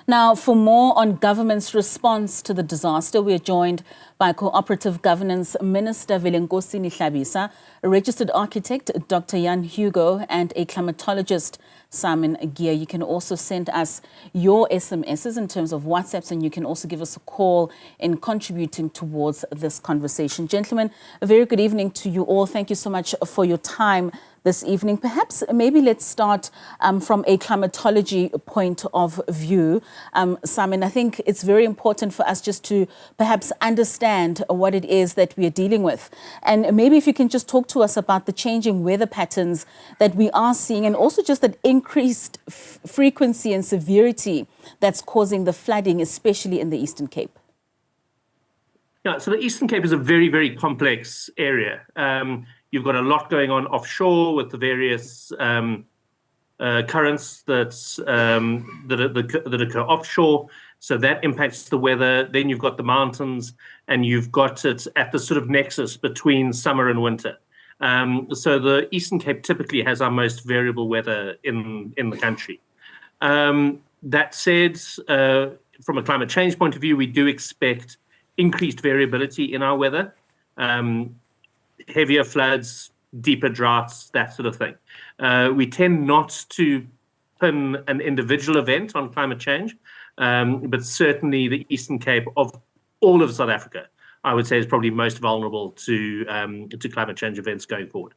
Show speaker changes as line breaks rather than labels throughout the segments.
Now, for more on government's response to the disaster, we are joined by Cooperative Governance Minister Velenkosini Hlabisa, a registered architect, Dr. Jan Hugo, and a climatologist, Simon Gier. You can also send us your SMSs in terms of WhatsApps, and you can also give us a call in contributing towards this conversation. Gentlemen, a very good evening to you all. Thank you so much for your time this evening. Perhaps maybe let's start from a climatology point of view. Simon, I think it's very important for us just to perhaps understand what it is that we are dealing with. And maybe if you can just talk to us about the changing weather patterns that we are seeing, and also just that increased frequency and severity that's causing the flooding, especially in the Eastern Cape.
Yeah, so the Eastern Cape is a very, very complex area. You've got a lot going on offshore with the various currents that occur offshore. So that impacts the weather. Then you've got the mountains, and you've got it at the sort of nexus between summer and winter. So the Eastern Cape typically has our most variable weather in the country. That said, from a climate change point of view, we do expect increased variability in our weather. Heavier floods, deeper droughts, that sort of thing. We tend not to pin an individual event on climate change, but certainly the Eastern Cape of all of South Africa, I would say, is probably most vulnerable to climate change events going forward.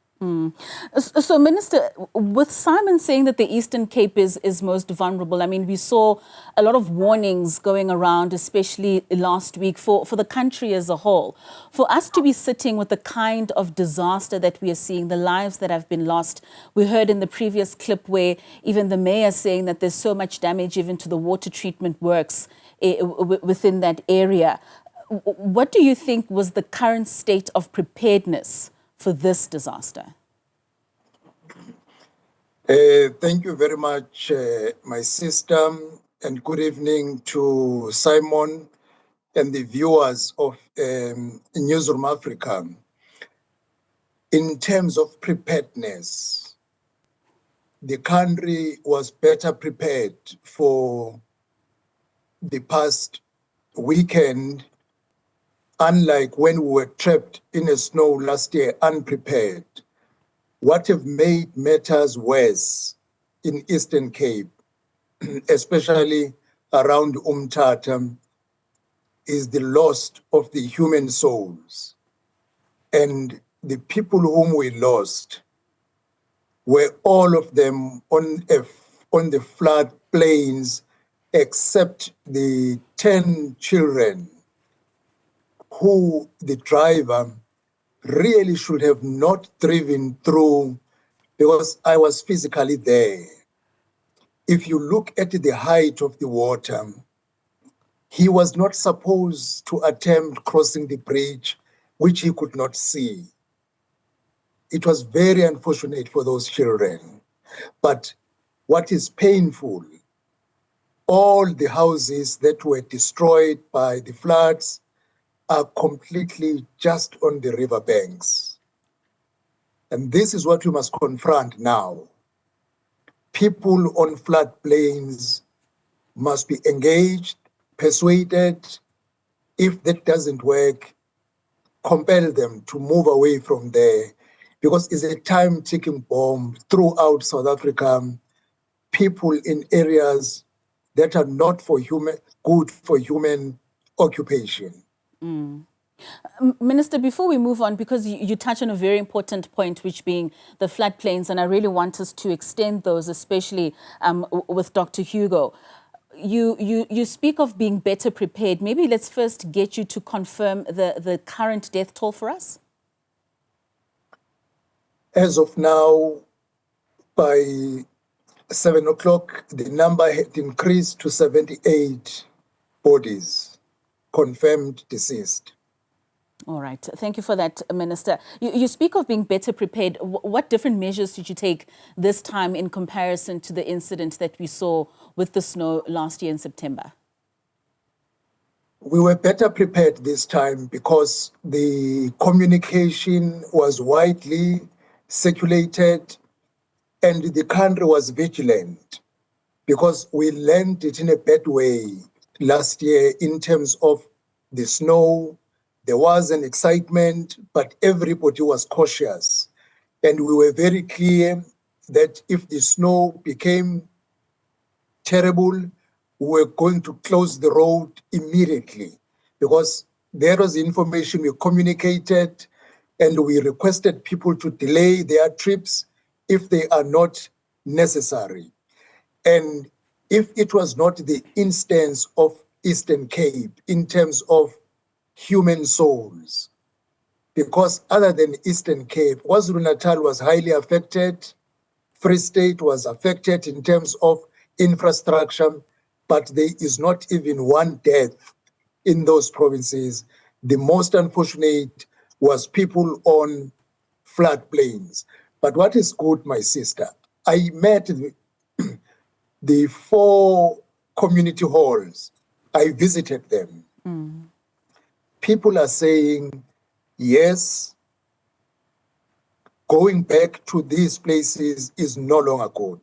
So, Minister, with Simon saying that the Eastern Cape is most vulnerable, I mean, we saw a lot of warnings going around, especially last week, for the country as a whole. For us to be sitting with the kind of disaster that we are seeing, the lives that have been lost, we heard in the previous clip where even the mayor saying that there's so much damage even to the water treatment works within that area. What do you think was the current state of preparedness for this disaster?
Thank you very much, my sister, and good evening to Simon and the viewers of Newzroom Afrika. In terms of preparedness, the country was better prepared for the past weekend, unlike when we were trapped in the snow last year, unprepared. What have made matters worse in Eastern Cape, especially around Umtata, is the loss of the human souls. And the people whom we lost were all of them on the flood plains, except the 10 children who the driver really should have not driven through, because I was physically there. If you look at the height of the water, he was not supposed to attempt crossing the bridge, which he could not see. It was very unfortunate for those children. But what is painful, all the houses that were destroyed by the floods are completely just on the riverbanks. And this is what we must confront now. People on floodplains must be engaged, persuaded. If that doesn't work, compel them to move away from there, because it's a time-ticking bomb throughout South Africa. People in areas that are not good for human occupation.
Minister, before we move on, because you touch on a very important point, which being the floodplains, and I really want us to extend those, especially with Dr. Hugo. You speak of being better prepared. Maybe let's first get you to confirm the current death toll for us.
As of now, by 7 o'clock, the number had increased to 78 bodies confirmed deceased.
All right. Thank you for that, Minister. You speak of being better prepared. What different measures did you take this time in comparison to the incident that we saw with the snow last year in September?
We were better prepared this time because the communication was widely circulated and the country was vigilant. because we learned it in a bad way last year in terms of the snow. There was an excitement, but everybody was cautious. And we were very clear that if the snow became terrible, we were going to close the road immediately, because there was information we communicated, and we requested people to delay their trips if they are not necessary. And if it was not the instance of Eastern Cape in terms of human souls, because other than Eastern Cape, KwaZulu-Natal was highly affected, Free State was affected in terms of infrastructure, but there is not even one death in those provinces. The most unfortunate was people on floodplains. But what is good, my sister, I met the 4 community halls. I visited them. People are saying, yes, going back to these places is no longer good.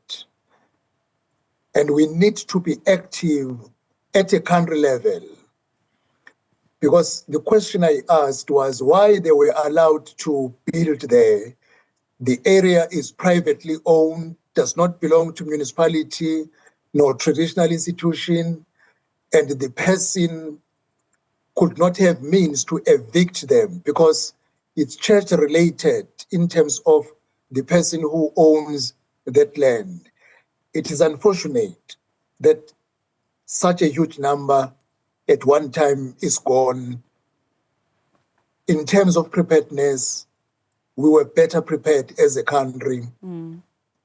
And we need to be active at a country level. Because the question I asked was why they were allowed to build there. The area is privately owned, does not belong to municipality, nor traditional institution, and the person could not have means to evict them because it's church related in terms of the person who owns that land. It is unfortunate that such a huge number at one time is gone. In terms of preparedness, we were better prepared as a country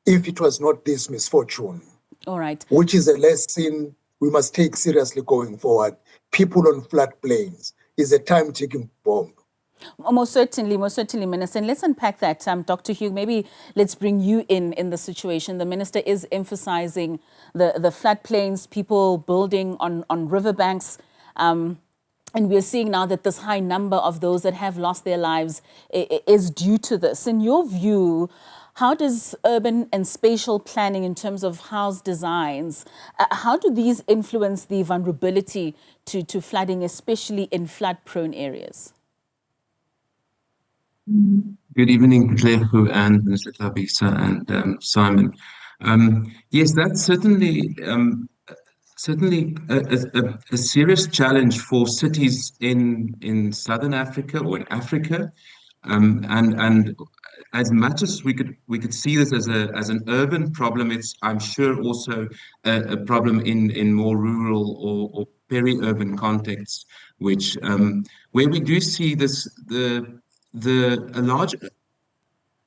if it was not this misfortune.
All right.
Which is a lesson we must take seriously going forward. People on floodplains is a time-ticking bomb.
Most certainly, Minister. And let's unpack that. Dr. Hugh, maybe let's bring you in the situation. The Minister is emphasizing the floodplains, people building on riverbanks. And we're seeing now that this high number of those that have lost their lives is due to this. In your view, how does urban and spatial planning in terms of house designs, how do these influence the vulnerability to flooding, especially in flood-prone areas?
Good evening, Plehu and Minister Hlabisa and Simon. Yes, that's certainly a serious challenge for cities in Southern Africa or in Africa, and as much as we could see this as an urban problem, it's, I'm sure, also a problem in more rural or peri-urban contexts, which where we do see this a large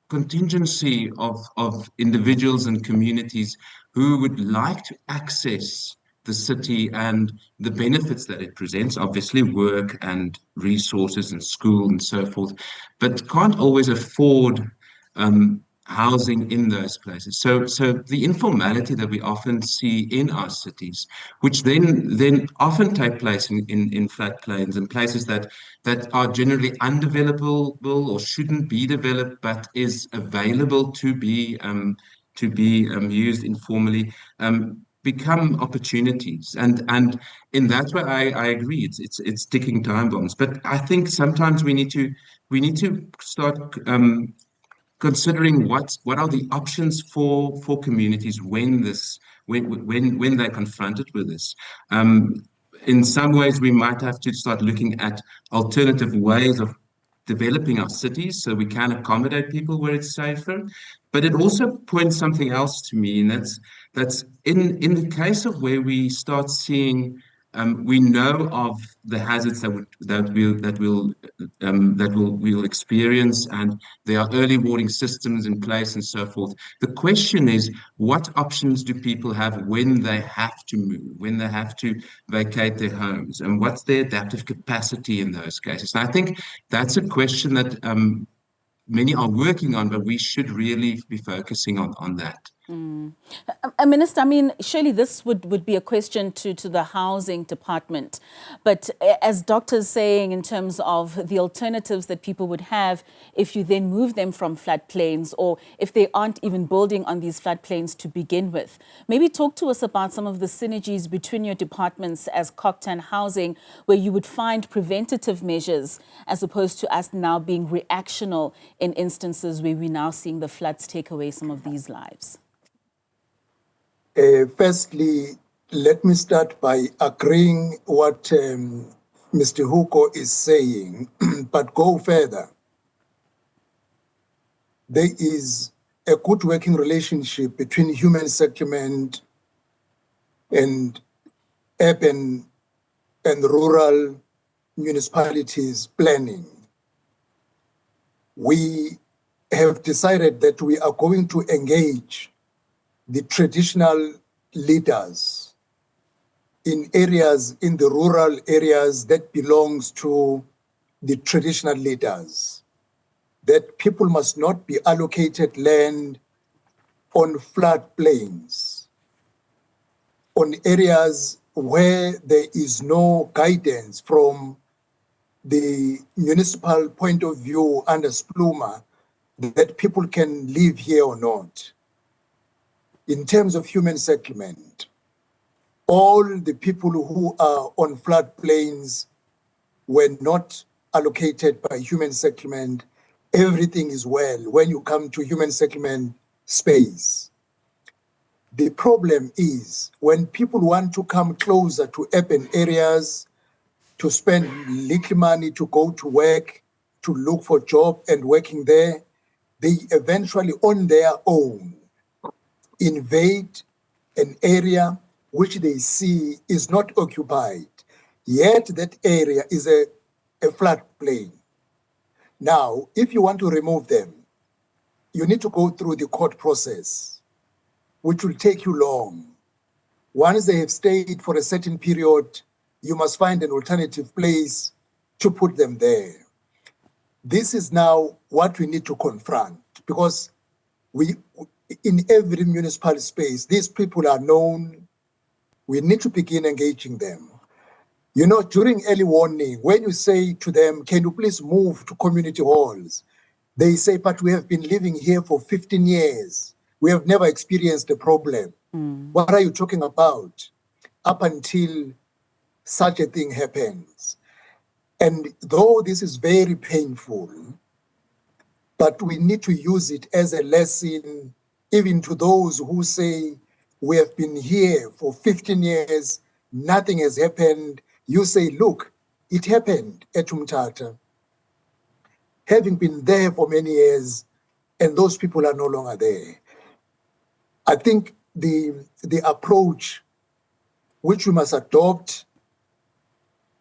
contingency of individuals and communities who would like to access the city and the benefits that it presents, obviously work and resources and school and so forth, but can't always afford housing in those places. So the informality that we often see in our cities, which then often take place in floodplains and places that are generally undevelopable or shouldn't be developed, but is available to be used informally, become opportunities. And in that way, I agree. It's ticking time bombs. But I think sometimes we need to start considering what are the options for communities when they're confronted with this. In some ways, we might have to start looking at alternative ways of developing our cities so we can accommodate people where it's safer. But it also points something else to me, and that's in the case of where we start seeing we know of the hazards we'll experience, and there are early warning systems in place and so forth. The question is, what options do people have when they have to move, when they have to vacate their homes, and what's their adaptive capacity in those cases? And I think that's a question that many are working on, but we should really be focusing on that.
Minister, I mean, surely this would be a question to the housing department. But as doctors saying, in terms of the alternatives that people would have if you then move them from floodplains, or if they aren't even building on these floodplains to begin with, maybe talk to us about some of the synergies between your departments as CoGTA and Housing, where you would find preventative measures as opposed to us now being reactional in instances where we're now seeing the floods take away some of these lives.
Firstly, let me start by agreeing what Mr. Hugo is saying, but go further. There is a good working relationship between human settlement and urban and rural municipalities planning. We have decided that we are going to engage the traditional leaders in areas, in the rural areas that belongs to the traditional leaders, that people must not be allocated land on floodplains, on areas where there is no guidance from the municipal point of view under SPLUMA that people can live here or not. In terms of human settlement, all the people who are on floodplains were not allocated by human settlement. Everything is well when you come to human settlement space. The problem is when people want to come closer to urban areas, to spend little money to go to work, to look for job and working there, they eventually on their own invade an area which they see is not occupied, yet that area is a floodplain. Now, if you want to remove them, you need to go through the court process, which will take you long. Once they have stayed for a certain period, you must find an alternative place to put them there. This is now what we need to confront, because in every municipal space, these people are known. We need to begin engaging them. You know, during early warning, when you say to them, can you please move to community halls? They say, but we have been living here for 15 years. We have never experienced a problem. What are you talking about? Up until such a thing happens. And though this is very painful, but we need to use it as a lesson, even to those who say, we have been here for 15 years, nothing has happened. You say, look, it happened at Umtata. Having been there for many years, and those people are no longer there. I think the approach which we must adopt,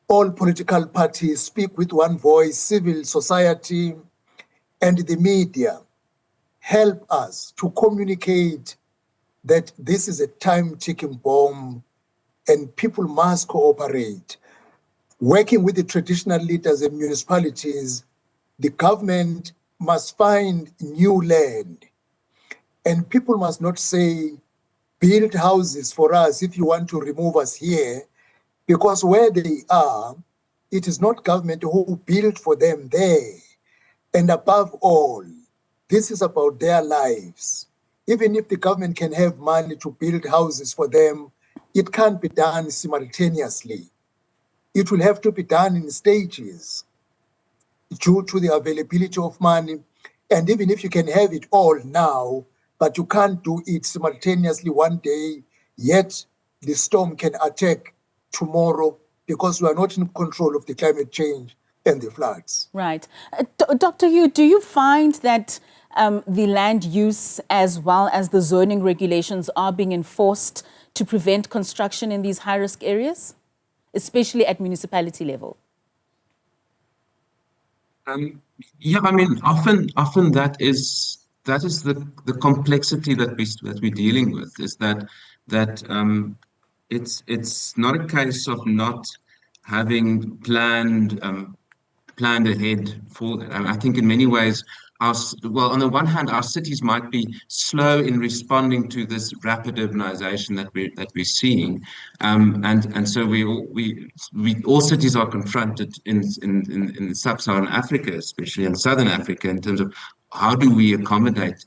all political parties speak with one voice, civil society and the media help us to communicate that this is a time-ticking bomb and people must cooperate. Working with the traditional leaders and municipalities, the government must find new land. And people must not say, build houses for us if you want to remove us here, because where they are, it is not government who built for them there. And above all, this is about their lives. Even if the government can have money to build houses for them, it can't be done simultaneously. It will have to be done in stages due to the availability of money. And even if you can have it all now, but you can't do it simultaneously one day, yet the storm can attack tomorrow because we are not in control of the climate change and the floods.
Right. Dr. Yu, do you find that the land use as well as the zoning regulations are being enforced to prevent construction in these high-risk areas, especially at municipality level?
Yeah, I mean, often that is the complexity that we're dealing with, is that it's not a case of not having planned ahead for that. I think in many ways well, on the one hand, our cities might be slow in responding to this rapid urbanization that we're seeing, and so all cities are confronted in sub-Saharan Africa, especially in Southern Africa, in terms of how do we accommodate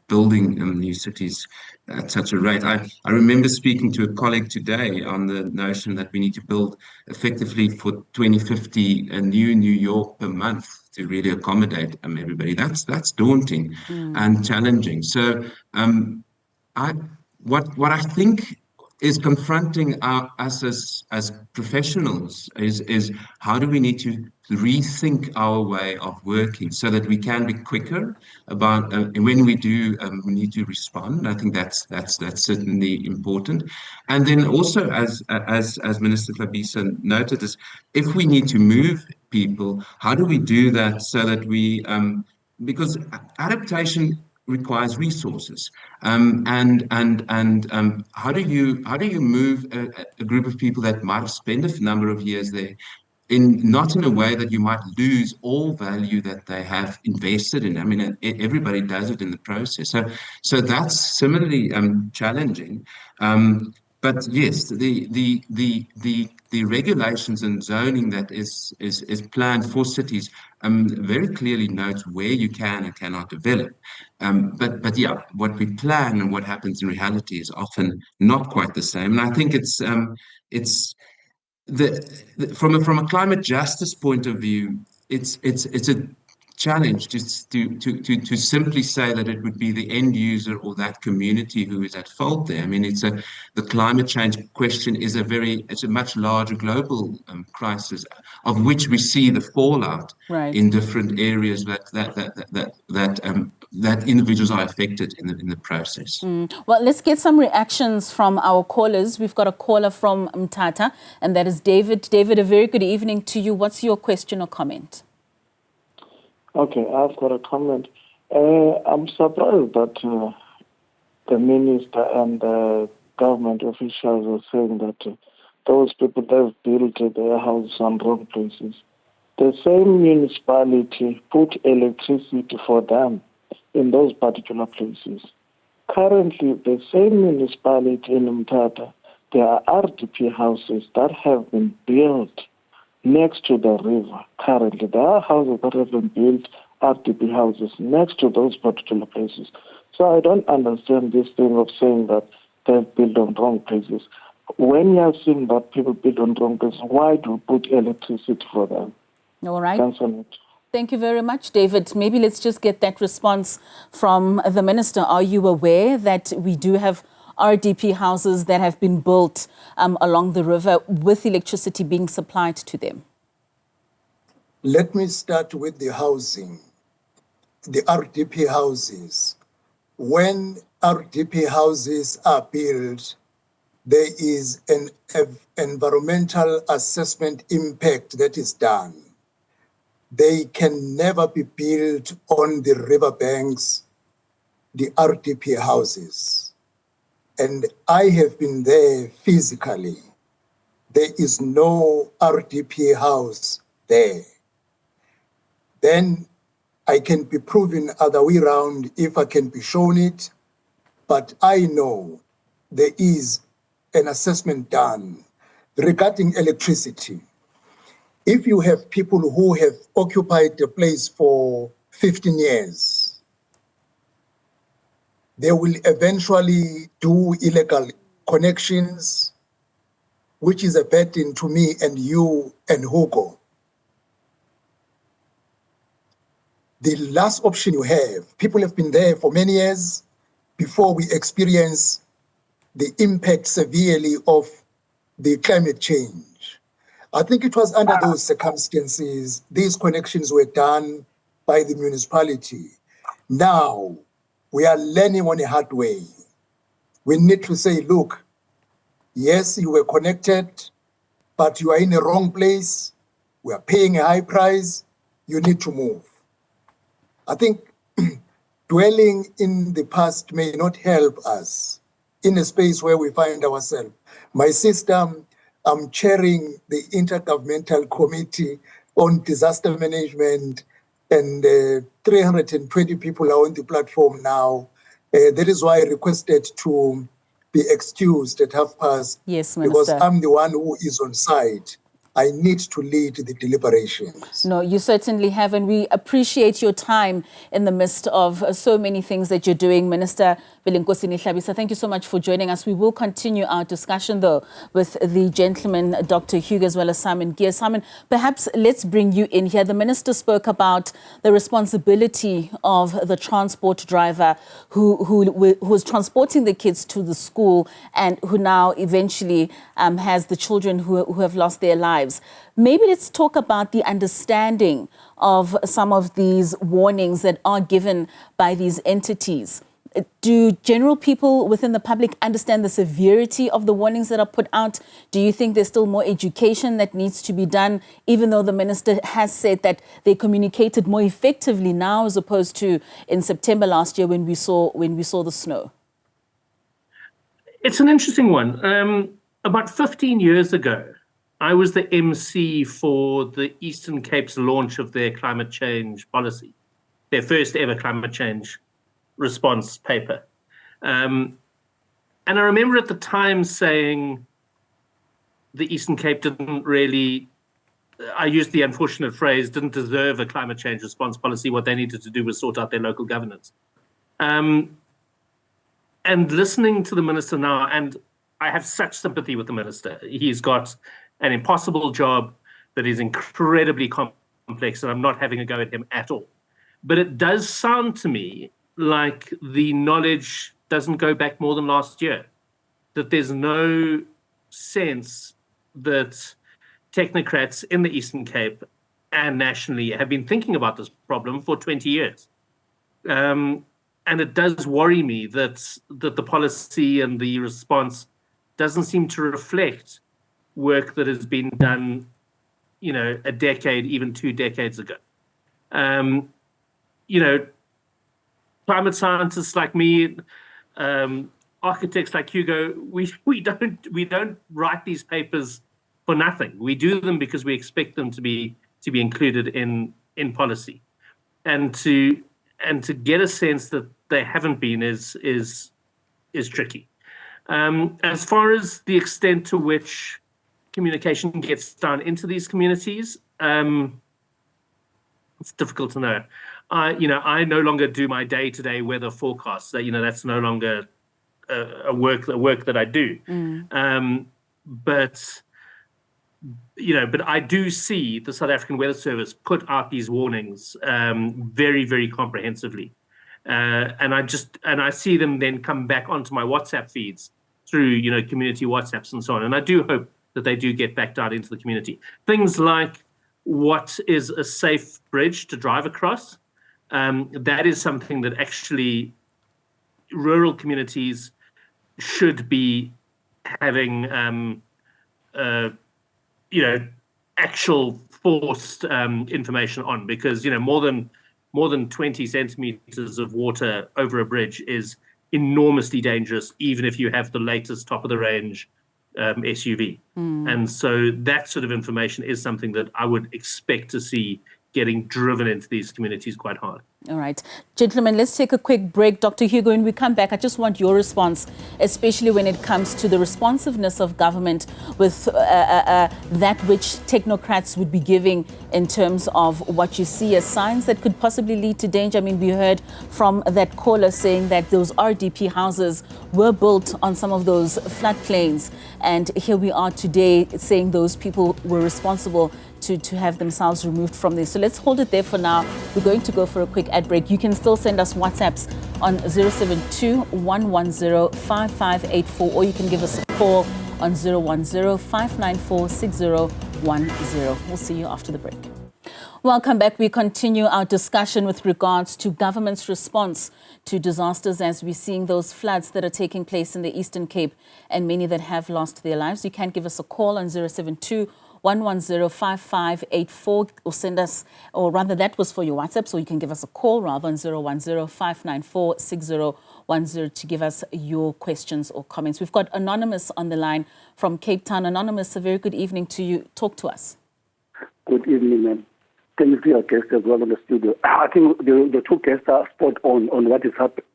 building new cities at such a rate. I remember speaking to a colleague today on the notion that we need to build effectively for 2050 a new New York per month to really accommodate everybody. That's daunting and challenging. So what I think is confronting us as professionals is how do we need to rethink our way of working so that we can be quicker about when we do we need to respond. I think that's certainly important. And then also, as Minister Hlabisa noted, is if we need to move people, how do we do that so that we because adaptation requires resources, and how do you move a group of people that might have spent a number of years there, not in a way that you might lose all value that they have invested in. I mean, everybody does it in the process. So that's similarly challenging. But yes, the regulations and zoning that is planned for cities very clearly notes where you can and cannot develop. But yeah, what we plan and what happens in reality is often not quite the same. And I think it's from a climate justice point of view, it's a challenge just to simply say that it would be the end user or that community who is at fault there. I mean, the climate change question is it's a much larger global crisis of which we see the fallout in different areas that individuals are affected in the process.
Well, let's get some reactions from our callers. We've got a caller from Mthatha, and that is David. David, a very good evening to you. What's your question or comment?
Okay, I've got a comment. I'm surprised that the minister and the government officials are saying that those people that have built their houses on wrong places. The same municipality put electricity for them in those particular places. Currently, the same municipality in Mthatha, there are RDP houses that have been built next to the river. Currently, there are houses that have been built, RDP houses, next to those particular places. So I don't understand this thing of saying that they've built on wrong places. When you are seeing that people build on wrong places, why do you put electricity for them?
All right.
Cancel it.
Thank you very much, David. Maybe let's just get that response from the minister. Are you aware that we do have RDP houses that have been built along the river with electricity being supplied to them?
Let me start with the housing, the RDP houses. When RDP houses are built, there is an environmental assessment impact that is done. They can never be built on the riverbanks, the RDP houses. And I have been there physically. There is no RDP house there. Then I can be proven other way around if I can be shown it. But I know there is an assessment done regarding electricity. If you have people who have occupied the place for 15 years, they will eventually do illegal connections, which is a burden to me and you and Hugo. The last option you have, people have been there for many years before we experience the impact severely of the climate change. I think it was under those circumstances, these connections were done by the municipality. Now, we are learning on a hard way. We need to say, look, yes, you were connected, but you are in the wrong place. We are paying a high price. You need to move. I think dwelling in the past may not help us in a space where we find ourselves. My sister, I'm chairing the Intergovernmental Committee on Disaster Management and 320 people are on the platform now. That is why I requested to be excused at past.
Yes,
because
Minister.
I'm the one who is on site. I need to lead the deliberations.
No, you certainly have, and we appreciate your time in the midst of so many things that you're doing. Minister Velenkosini Hlabisa, thank you so much for joining us. We will continue our discussion, though, with the gentleman, Dr. Hugo, as well as Simon Gear. Simon, perhaps let's bring you in here. The minister spoke about the responsibility of the transport driver who was transporting the kids to the school and who now eventually has the children who have lost their lives. Maybe let's talk about the understanding of some of these warnings that are given by these entities. Do general people within the public understand the severity of the warnings that are put out? Do you think there's still more education that needs to be done, even though the minister has said that they communicated more effectively now as opposed to in September last year when we saw the snow?
It's an interesting one. About 15 years ago, I was the MC for the Eastern Cape's launch of their climate change policy, their first ever climate change response paper. And I remember at the time saying the Eastern Cape didn't really, I used the unfortunate phrase, didn't deserve a climate change response policy. What they needed to do was sort out their local governance. And listening to the minister now, and I have such sympathy with the minister. He's got an impossible job that is incredibly complex, and I'm not having a go at him at all. But it does sound to me like the knowledge doesn't go back more than last year, that there's no sense that technocrats in the Eastern Cape and nationally have been thinking about this problem for 20 years. And it does worry me that the policy and the response doesn't seem to reflect work that has been done, a decade, even 2 decades ago. Climate scientists like me, architects like Hugo, we don't write these papers for nothing. We do them because we expect them to be included in policy, and to get a sense that they haven't been is tricky. As far as the extent to which communication gets done into these communities, it's difficult to know. I no longer do my day-to-day weather forecasts. That's no longer a work that I do. But I do see the South African Weather Service put out these warnings very, very comprehensively. And I see them then come back onto my WhatsApp feeds through, community WhatsApps and so on. And I do hope that they do get backed out into the community. Things like what is a safe bridge to drive across. That is something that actually rural communities should be having, actual forced information on, because more than 20 centimeters of water over a bridge is enormously dangerous, even if you have the latest top of the range SUV. And so that sort of information is something that I would expect to see getting driven into these communities quite hard.
All right. Gentlemen, let's take a quick break. Dr. Hugo, when we come back, I just want your response, especially when it comes to the responsiveness of government with that which technocrats would be giving in terms of what you see as signs that could possibly lead to danger. I mean, we heard from that caller saying that those RDP houses were built on some of those floodplains. And here we are today saying those people were responsible to have themselves removed from this. So let's hold it there for now. We're going to go for a quick ad break. You can still send us WhatsApps on 072-110-5584, or you can give us a call on 010-594-6010. We'll see you after the break. Welcome back. We continue our discussion with regards to government's response to disasters as we're seeing those floods that are taking place in the Eastern Cape and many that have lost their lives. You can give us a call on 072-110-5584 or send us, or rather that was for your WhatsApp, so you can give us a call rather on 010-594-6010 to give us your questions or comments. We've got Anonymous on the line from Cape Town. Anonymous, a very good evening to you. Talk to us.
Good evening, ma'am. Can you see our guests as well in the studio? I think the two guests are spot on what is happening.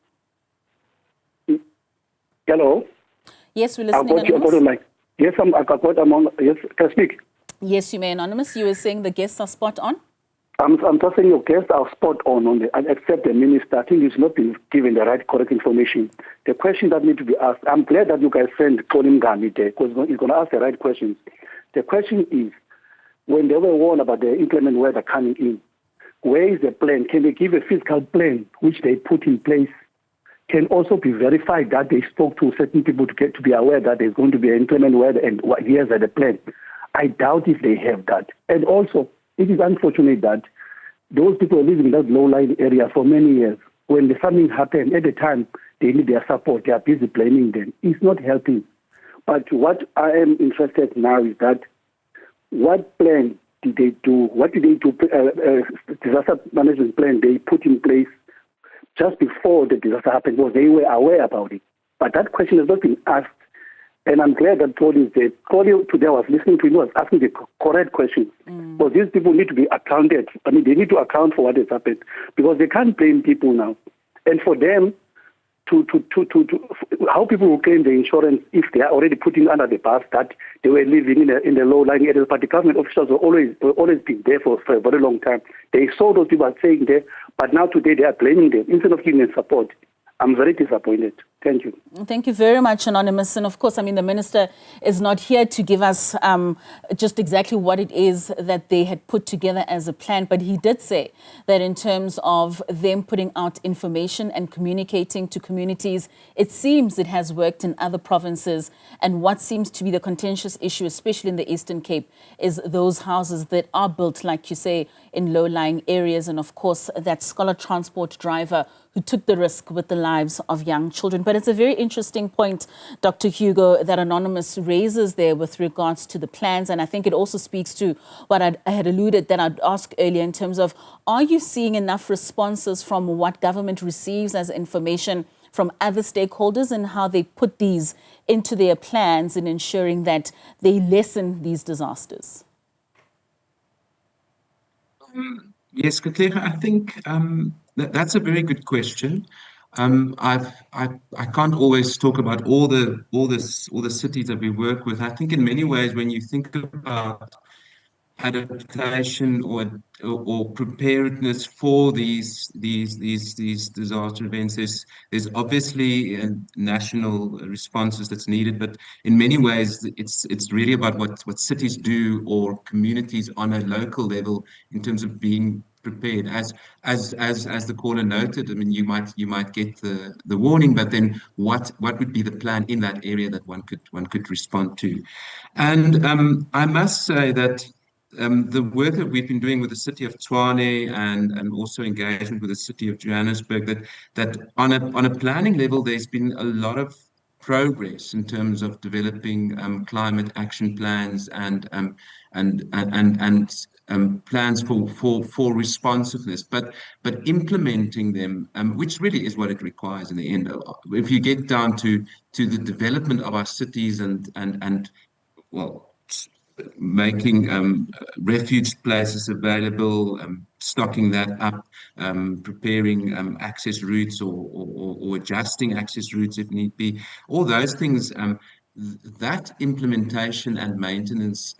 Hello?
Yes, we're listening, Anonymous.
Yes, I got among. Yes, can I speak?
Yes, you may, Anonymous. You were saying the guests are spot on?
I'm just saying your guests are spot on except the minister. I think he's not been given the right, correct information. The question that need to be asked, I'm glad that you guys sent Colin Gami there because he's going to ask the right questions. The question is, when they were warned about the inclement weather coming in, where is the plan? Can they give a physical plan which they put in place? Can also be verified that they spoke to certain people to be aware that there's going to be an inclement weather and here's the plan. I doubt if they have that. And also, it is unfortunate that those people are living in that low-lying area for many years. When something happened, at the time, they need their support. They are busy blaming them. It's not helping. But what I am interested now is that what plan did they do? What did they do? Disaster management plan they put in place just before the disaster happened because they were aware about it. But that question has not been asked. And I'm glad that Claudia is there. Claudia today was listening to him, was asking the correct questions. Because these people need to be accounted. I mean, they need to account for what has happened because they can't blame people now. And for them to how people will claim the insurance if they are already putting under the bus that they were living in the low-lying areas, but the government officials were always been there for a very long time. They saw those people saying there, but now today they are blaming them instead of giving them support. I'm very disappointed. Thank you.
Thank you very much, Anonymous. And of course, I mean, the minister is not here to give us just exactly what it is that they had put together as a plan. But he did say that in terms of them putting out information and communicating to communities, it seems it has worked in other provinces. And what seems to be the contentious issue, especially in the Eastern Cape, is those houses that are built, like you say, in low-lying areas. And of course, that scholar transport driver who took the risk with the lives of young children. But it's a very interesting point, Dr. Hugo, that Anonymous raises there with regards to the plans. And I think it also speaks to what I had alluded that I'd ask earlier in terms of, are you seeing enough responses from what government receives as information from other stakeholders and how they put these into their plans in ensuring that they lessen these disasters?
Yes, CoGTA, I think that's a very good question. I can't always talk about all the cities that we work with. I think in many ways, when you think about adaptation or preparedness for these disaster events, there's obviously national responses that's needed, but in many ways it's really about what cities do or communities on a local level in terms of being prepared. As the caller noted, I mean, you might get the warning, but then what would be the plan in that area that one could respond to? And I must say that the work that we've been doing with the city of Tshwane and also engagement with the city of Johannesburg, that on a planning level, there's been a lot of progress in terms of developing climate action plans and plans for responsiveness, but implementing them, which really is what it requires in the end. If you get down to the development of our cities and well, making refuge places available, stocking that up, preparing access routes or adjusting access routes if need be. All those things, that implementation and maintenance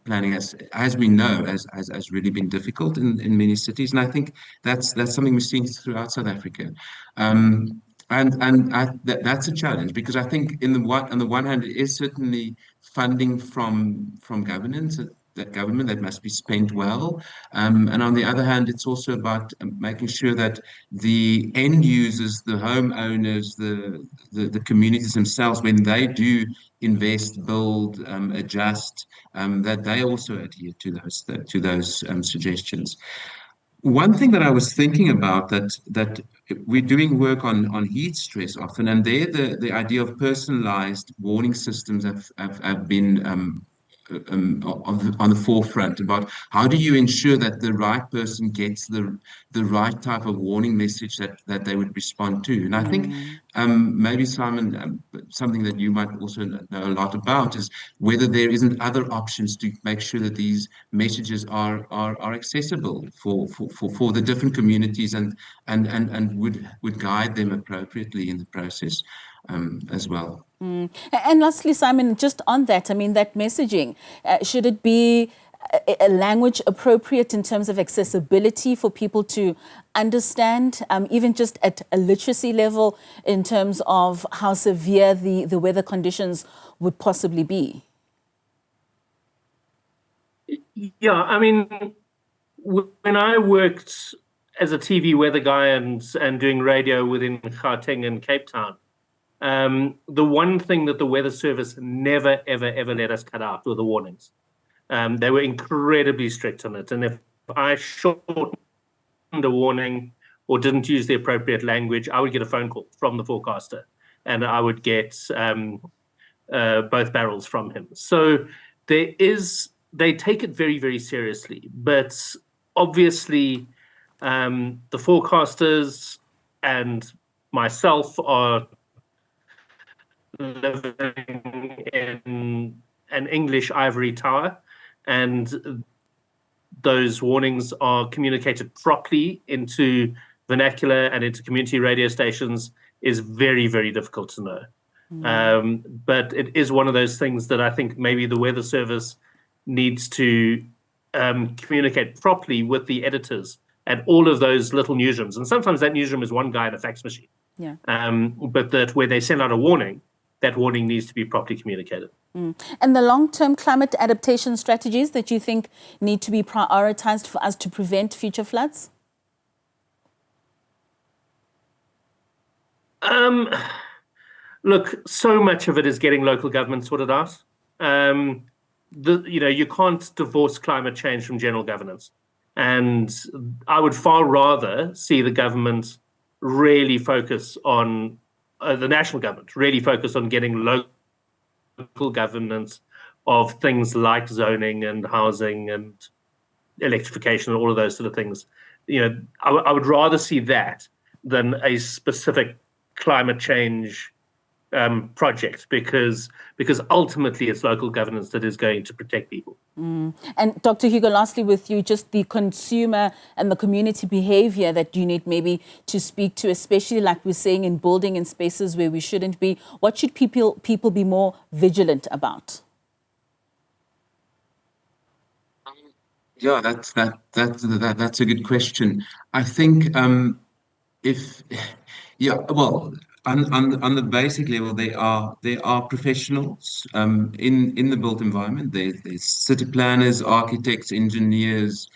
planning, as we know, has really been difficult in many cities. And I think that's something we're seeing throughout South Africa. That's a challenge because I think on the one hand, it is certainly funding from government that must be spent well, and on the other hand, it's also about making sure that the end users, the homeowners, the communities themselves, when they do invest, build, adjust, that they also adhere to those suggestions. One thing that I was thinking about that we're doing work on heat stress often, and there the idea of personalized warning systems have been on the forefront about how do you ensure that the right person gets the right type of warning message that they would respond to. And I think maybe, Simon, something that you might also know a lot about is whether there isn't other options to make sure that these messages are accessible for the different communities and would guide them appropriately in the process as well.
And lastly, Simon, just on that, I mean, that messaging, should it be a language appropriate in terms of accessibility for people to understand, even just at a literacy level, in terms of how severe the weather conditions would possibly be?
Yeah, I mean, when I worked as a TV weather guy and doing radio within Gauteng and Cape Town, the one thing that the Weather Service never, ever let us cut out were the warnings. They were incredibly strict on it. And if I shortened a warning or didn't use the appropriate language, I would get a phone call from the forecaster and I would get both barrels from him. So they take it very, very seriously. But obviously, the forecasters and myself are living in an English ivory tower, and those warnings are communicated properly into vernacular and into community radio stations is very, very difficult to know. But it is one of those things that I think maybe the Weather Service needs to communicate properly with the editors at all of those little newsrooms. And sometimes that newsroom is one guy in a fax machine.
Yeah.
But that where they send out a warning, that warning needs to be properly communicated.
And the long-term climate adaptation strategies that you think need to be prioritized for us to prevent future floods?
Look, so much of it is getting local government sorted out. You can't divorce climate change from general governance. And I would far rather see the government really focus on the national government really focus on getting local governance of things like zoning and housing and electrification and all of those sort of things. I would rather see that than a specific climate change project because ultimately it's local governance that is going to protect people.
And Dr. Hugo, lastly with you, just the consumer and the community behavior that you need maybe to speak to, especially like we're saying in building in spaces where we shouldn't be. What should people be more vigilant about?
Yeah, that's a good question. I think on the basic level, there are professionals in the built environment. There's city planners, architects, engineers.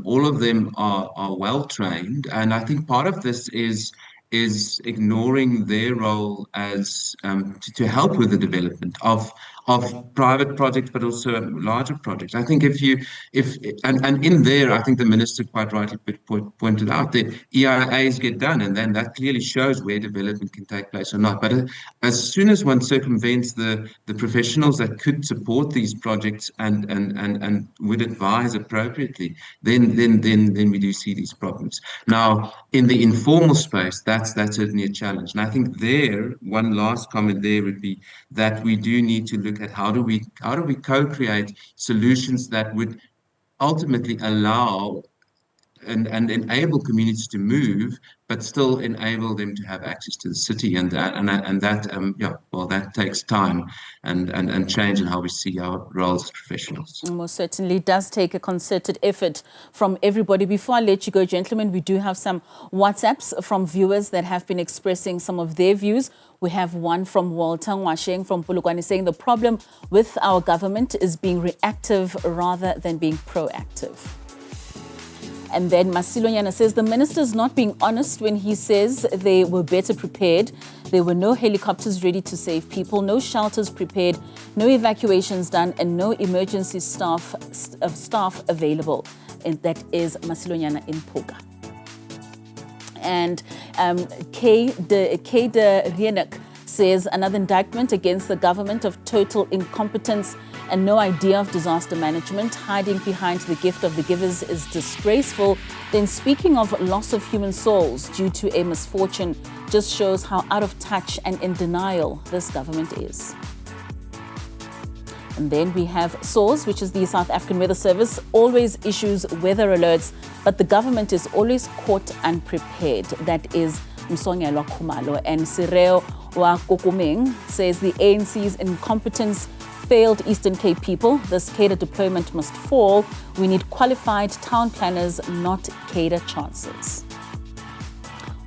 All of them are well trained, and I think part of this is ignoring their role as to help with the development of private projects, but also larger projects. I think and in there, I think the minister quite rightly pointed out that EIAs get done, and then that clearly shows where development can take place or not. But as soon as one circumvents the professionals that could support these projects and would advise appropriately, then we do see these problems. Now, in the informal space, that's certainly a challenge. And I think one last comment there would be that we do need to look at how do we co-create solutions that would ultimately allow and enable communities to move, but still enable them to have access to the city, and that takes time and change in how we see our roles as professionals.
Most certainly does take a concerted effort from everybody. Before I let you go, gentlemen, we do have some WhatsApps from viewers that have been expressing some of their views. We have one from Walter Ngwasheng from Polokwane saying the problem with our government is being reactive rather than being proactive. And then Masilonyana says the minister is not being honest when he says they were better prepared. There were no helicopters ready to save people, no shelters prepared, no evacuations done, and no emergency staff available. And that is Masilonyana in Poga. And K. de Rienek says another indictment against the government of total incompetence and no idea of disaster management, hiding behind the gift of the givers is disgraceful. Then speaking of loss of human souls due to a misfortune just shows how out of touch and in denial this government is. And then we have SAWS, which is the South African Weather Service, always issues weather alerts, but the government is always caught unprepared. That is Msongelo Khumalo. And Sireo wa Kokumeng says the ANC's incompetence failed Eastern Cape people. This cadre deployment must fall. We need qualified town planners, not cadre chances.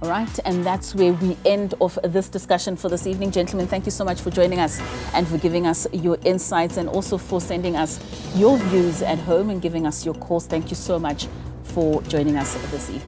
All right, and that's where we end off this discussion for this evening. Gentlemen, thank you so much for joining us and for giving us your insights and also for sending us your views at home and giving us your calls. Thank you so much for joining us this evening.